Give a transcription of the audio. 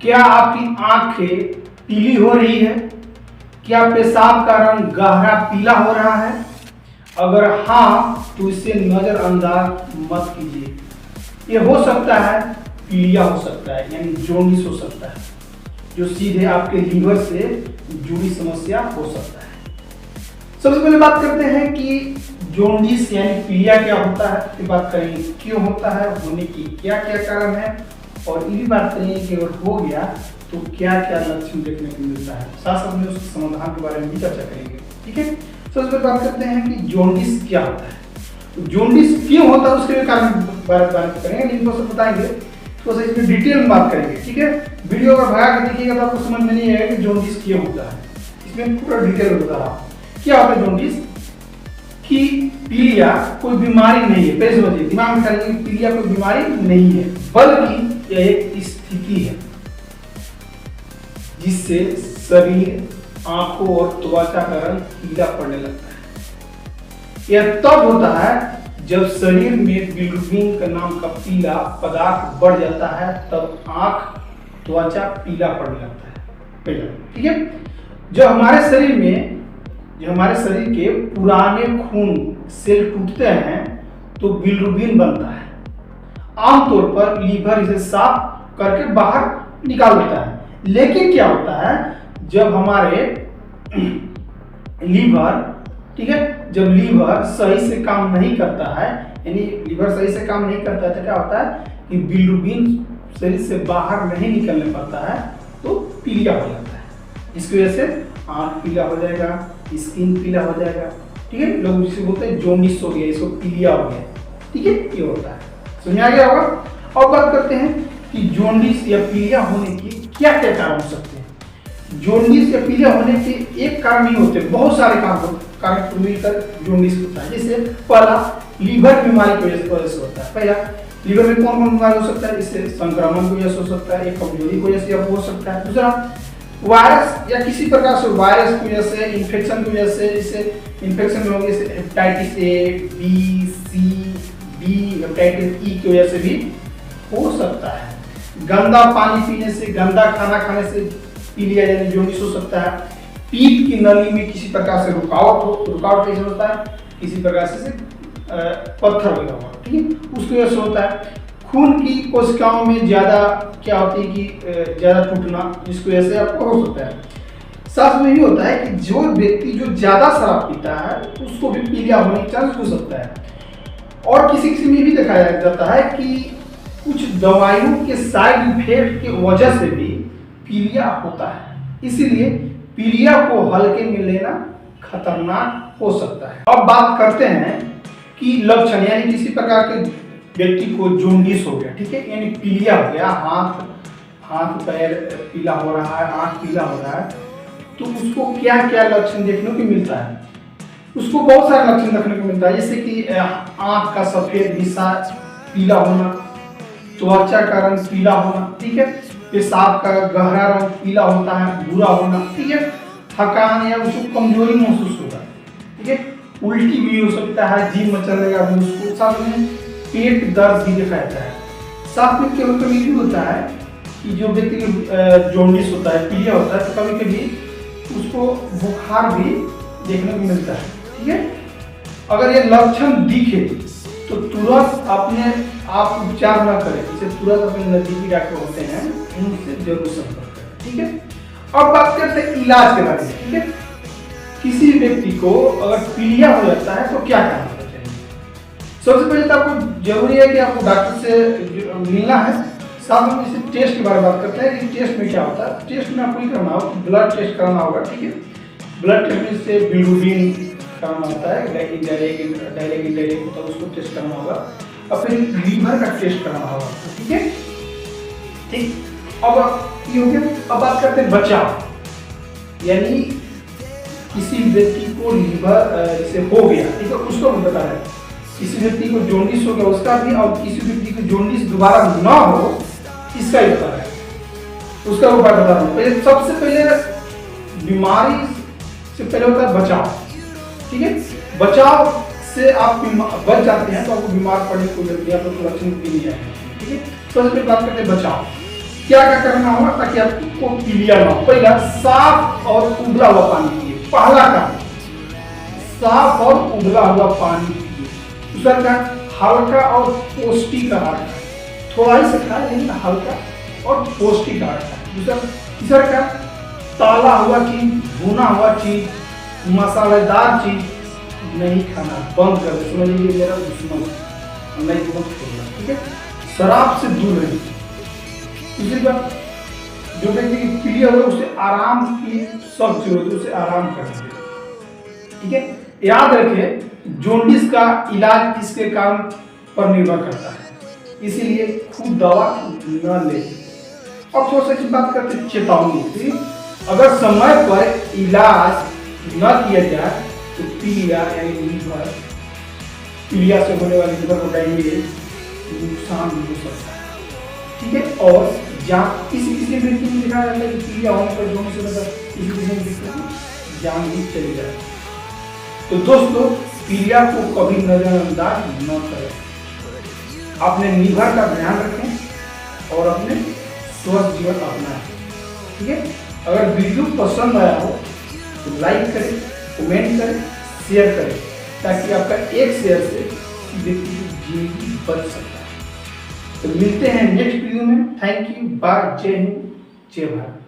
क्या आपकी आंखें पीली हो रही है? क्या पेशाब का रंग गहरा पीला हो रहा है? अगर हाँ तो इसे नजरअंदाज मत कीजिए। ये हो सकता है पीलिया हो सकता है, यानी जॉन्डिस हो सकता है, जो सीधे आपके लीवर से जुड़ी समस्या हो सकता है। सबसे पहले बात करते हैं कि जॉन्डिस यानी पीलिया क्या होता है, फिर बात करेंगे क्यों होता है, होने की क्या क्या कारण है, और ये भी बात करेंगे कि अगर हो गया तो क्या क्या लक्षण देखने को मिलता है। साथ साथ में उसके समाधान के बारे में भी चर्चा करेंगे। ठीक है, सबसे पहले बात करते हैं कि जॉन्डिस क्या होता है। तो जॉन्डिस क्यों होता है उसके कारण बात करेंगे, लेकिन दोस्तों बताएंगे तो इसमें डिटेल में बात करेंगे। ठीक है, वीडियो अगर भगा के देखिएगा तो आपको समझ में नहीं आएगा कि जॉन्डिस क्यों होता है। इसमें पूरा डिटेल बता रहा हूँ। क्या होता है जॉन्डिस कि पीलिया कोई बीमारी नहीं है। पहले समझिए, दिमाग में डालिए, पीलिया कोई बीमारी नहीं है, बल्कि यह एक स्थिति है जिससे शरीर, आंखों और त्वचा का रंग पीला पड़ने लगता है। यह तब होता है जब शरीर में बिलिरुबिन का नाम का पीला पदार्थ बढ़ जाता है, तब आंख, त्वचा पीला पड़ने लगता है पहला। ठीक है, जब हमारे शरीर के पुराने खून सेल टूटते हैं तो बिलिरुबिन बनता है। आमतौर पर लीवर इसे साफ करके बाहर निकाल देता है। लेकिन क्या होता है, जब हमारे लीवर, ठीक है, जब लीवर सही से काम नहीं करता है, यानी लीवर सही से काम नहीं करता है, तो क्या होता है कि बिलिरुबिन शरीर से बाहर नहीं निकलने पाता है, तो पीलिया हो जाता है। इसकी वजह से आंख पीला हो जाएगा, स्किन पीला हो जाएगा। ठीक है, लोग जिसे बोलते हैं जॉन्डिस हो गया, इसको पीलिया हो गया। ठीक है, ये होता है, समझ आ गया होगा। और बात करते हैं कि जॉन्डिस या पीलिया होने की क्या क्या कारण हो सकते हैं। जॉन्डिस या पीलिया होने के एक कारण नहीं होते, बहुत सारे कारण मिलकर जॉन्डिस होता है। जैसे पहला, लीवर बीमारी की वजह से होता है। पहला, लीवर में कौन कौन बीमारी हो सकता है, इससे संक्रमण की वजह से हो सकता है, एक कमजोरी की वजह से हो सकता है। दूसरा, वायरस या किसी प्रकार से वायरस की वजह से, इन्फेक्शन की वजह से, जैसे इन्फेक्शन में होगी जैसे hepatitis A, B, C, D, hepatitis E की वजह से भी हो सकता है। गंदा पानी पीने से, गंदा खाना खाने से पीलिया यानी जॉन्डिस हो सकता है। पीठ की नली में किसी प्रकार से रुकावट कैसे होता है, किसी प्रकार से पत्थर लगा हुआ, ठीक है, उसकी वजह से होता है। खून की कोशिकाओं में ज्यादा क्या होती है कि ज्यादा टूटना, जिसकी वजह से आपको हो सकता है। साथ में भी होता है कि जो व्यक्ति जो ज्यादा शराब पीता है उसको भी पीलिया होने का चांस हो सकता है। और किसी किसी में भी देखा जाता है कि कुछ दवाइयों के साइड इफेक्ट की वजह से भी पीलिया होता है। इसीलिए पीलिया को हल्के में लेना खतरनाक हो सकता है। अब बात करते हैं कि लक्षण, यानी किसी प्रकार के व्यक्ति को जॉन्डिस हो गया, ठीक है, यानी पीलिया हो गया, हाथ पैर पीला हो रहा है, आंख पीला हो रहा है, तो उसको क्या क्या लक्षण देखने को मिलता है। उसको बहुत सारे लक्षण देखने को मिलता है, जैसे कि आंख का सफेद हिस्सा पीला होना, त्वचा का रंग पीला होना, ठीक है, पेशाब का गहरा रंग पीला होता है, भूरा होना, ठीक है, थकान या उसको कमजोरी महसूस होगा, ठीक है, उल्टी भी हो सकता है, जी मचलेगा भी उसको, साथ में पेट दर्द भी दिखाई देता है। साथ में कभी कभी भी होता है कि जो व्यक्ति जॉन्डिस होता है, पीलिया होता है, तो कभी कभी उसको बुखार भी देखने को मिलता है। ठीक है, अगर ये लक्षण दिखे तो तुरंत अपने आप उपचार न करें, इसे तुरंत अपने नजदीकी डॉक्टर होते हैं उनसे जरूर संपर्क करें। ठीक है, अब बात करते हैं इलाज के बारे में। ठीक है, किसी व्यक्ति को अगर पीलिया हो जाता है तो क्या करना चाहिए। सबसे पहले तो आपको जरूरी है कि आपको डॉक्टर से मिलना है। साथ में इसे टेस्ट के बारे में बात करते हैं कि टेस्ट में क्या होता है। टेस्ट में आपको ही करना होगा, ब्लड टेस्ट कराना होगा। ठीक है, ब्लड टेस्ट में से बिलिरुबिन कराना होता है, इनडायरेक्ट होता है, उसको टेस्ट करना होगा, और फिर लीवर का टेस्ट कराना होगा। ठीक है, ठीक, अब ये हो गया। अब बात करते हैं बचाव, यानी किसी व्यक्ति को लीवर से हो गया, ठीक है, उसको हम बता रहे हैं। किसी व्यक्ति को जॉन्डिस हो गया उसका भी, और किसी व्यक्ति को जॉन्डिस दोबारा ना हो इसका ही बता रहे हैं, उसका उपाय बता रहा हूँ। सबसे पहले बीमारी से पहले होता है बचाव। ठीक है, बचाव से आप बच जाते हैं तो आपको बीमार पड़ने की कोई जरूरत नहीं, आपको लक्षण भी नहीं आएगा। ठीक है, सबसे पहले बात करते हैं बचाव। क्या क्या करना होगा ताकि आपको पीलिया ना हो। पहला, साफ और उबला हुआ पानी पिए, पहला काम साफ और उबला हुआ पानी पिए। दूसरा क्या, हल्का और पौष्टिक आहार खाएं, थोड़ा ही से खाएं लेकिन हल्का और पौष्टिक आहार खाएं। दूसरा, तीसरा क्या, ताला हुआ चीज, भुना हुआ चीज, मसालेदार चीज नहीं खाना, बंद कर दे, समझ लीजिए मेरा दुश्मन नहीं बंद करना, ठीक है। शराब से दूर रहिए। दूसरी बात, जो व्यक्ति की पीलिया हो उसे आराम की सब जरूरत है, उसे आराम करना है, ठीक है। याद रखिए जॉन्डिस का इलाज इसके कारण पर निर्भर करता है, इसीलिए खुद दवा न ले। अब थोड़ा सा बात करते हैं चेतावनी। अगर समय पर इलाज न किया जाए तो पीलिया यानी लीवर, पीलिया से होने वाली लीवर को डैमेज, नुकसान हो सकता है, ठीक है। और जान किसी व्यक्ति में देखा जाता है कि पीलिया होने पर दोनों से किसी व्यक्ति की जान भी चली जाती है। तो दोस्तों, पीलिया को कभी नजरअंदाज न करें, अपने लीवर का ध्यान रखें और अपने स्वस्थ जीवन अपनाएं, ठीक है। अगर वीडियो पसंद आया हो तो लाइक करें, कमेंट करें, शेयर करें, ताकि आपका एक शेयर से व्यक्ति की जिंदगी बच सकता है। तो मिलते हैं नेक्स्ट वीडियो में। थैंक यू, बाय, जय हिंद, जय भारत।